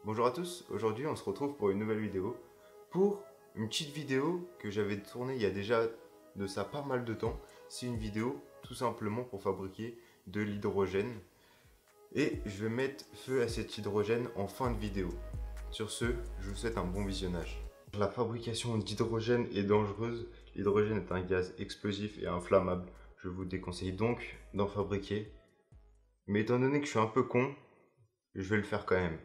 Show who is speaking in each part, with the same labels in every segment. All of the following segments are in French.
Speaker 1: Bonjour à tous, aujourd'hui on se retrouve pour une nouvelle vidéo. Pour une petite vidéo que j'avais tournée il y a déjà de ça pas mal de temps. C'est une vidéo tout simplement pour fabriquer de l'hydrogène. Et je vais mettre feu à cet hydrogène en fin de vidéo. Sur ce, je vous souhaite un bon visionnage. La fabrication d'hydrogène est dangereuse. L'hydrogène est un gaz explosif et inflammable. Je vous déconseille donc d'en fabriquer. Mais étant donné que je suis un peu con, je vais le faire quand même.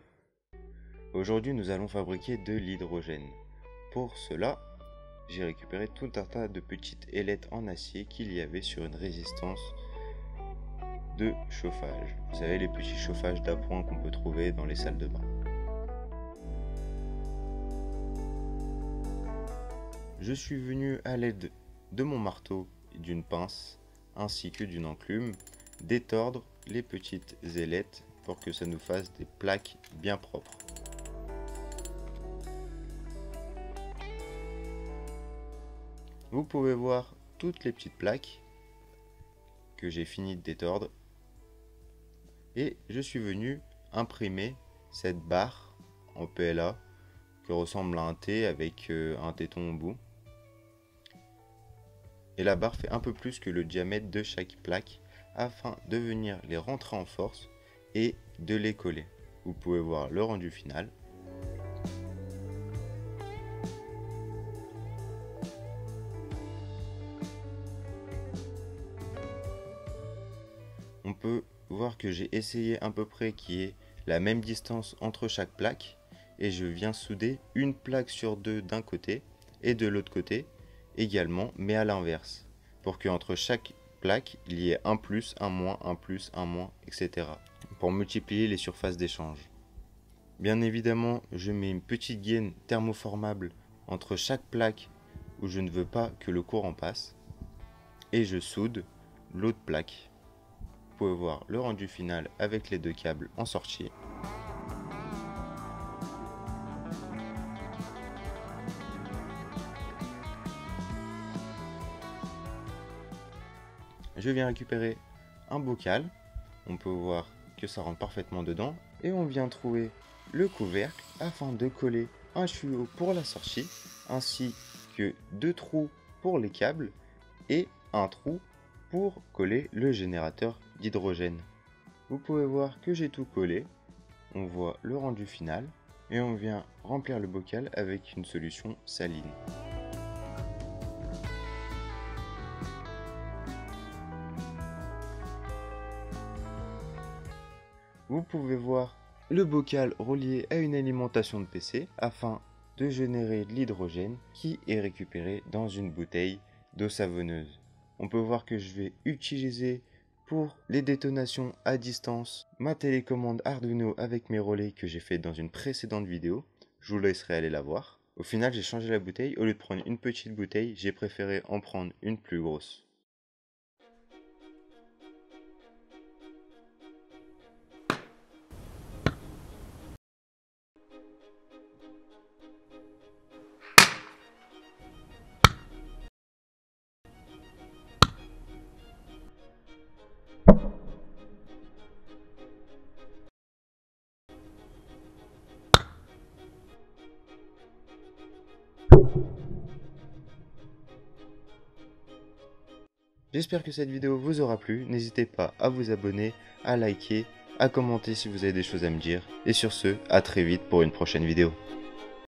Speaker 1: Aujourd'hui, nous allons fabriquer de l'hydrogène. Pour cela, j'ai récupéré tout un tas de petites ailettes en acier qu'il y avait sur une résistance de chauffage. Vous savez, les petits chauffages d'appoint qu'on peut trouver dans les salles de bain. Je suis venu à l'aide de mon marteau et d'une pince, ainsi que d'une enclume, détordre les petites ailettes pour que ça nous fasse des plaques bien propres. Vous pouvez voir toutes les petites plaques que j'ai fini de détordre et je suis venu imprimer cette barre en PLA qui ressemble à un T avec un téton au bout. Et la barre fait un peu plus que le diamètre de chaque plaque afin de venir les rentrer en force et de les coller. Vous pouvez voir le rendu final. On peut voir que j'ai essayé à peu près qu'il y ait la même distance entre chaque plaque et je viens souder une plaque sur deux d'un côté et de l'autre côté également, mais à l'inverse, pour qu'entre chaque plaque il y ait un plus, un moins, un plus, un moins, etc. pour multiplier les surfaces d'échange. Bien évidemment, je mets une petite gaine thermoformable entre chaque plaque où je ne veux pas que le courant passe et je soude l'autre plaque. Vous pouvez voir le rendu final avec les deux câbles en sortie. Je viens récupérer un bocal, on peut voir que ça rentre parfaitement dedans et on vient trouver le couvercle afin de coller un tuyau pour la sortie ainsi que deux trous pour les câbles et un trou pour coller le générateur d'hydrogène. Vous pouvez voir que j'ai tout collé, on voit le rendu final et on vient remplir le bocal avec une solution saline. Vous pouvez voir le bocal relié à une alimentation de PC afin de générer de l'hydrogène qui est récupéré dans une bouteille d'eau savonneuse. On peut voir que je vais utiliser pour les détonations à distance ma télécommande Arduino avec mes relais que j'ai fait dans une précédente vidéo. Je vous laisserai aller la voir. Au final, j'ai changé la bouteille. Au lieu de prendre une petite bouteille, j'ai préféré en prendre une plus grosse. J'espère que cette vidéo vous aura plu, n'hésitez pas à vous abonner, à liker, à commenter si vous avez des choses à me dire. Et sur ce, à très vite pour une prochaine vidéo.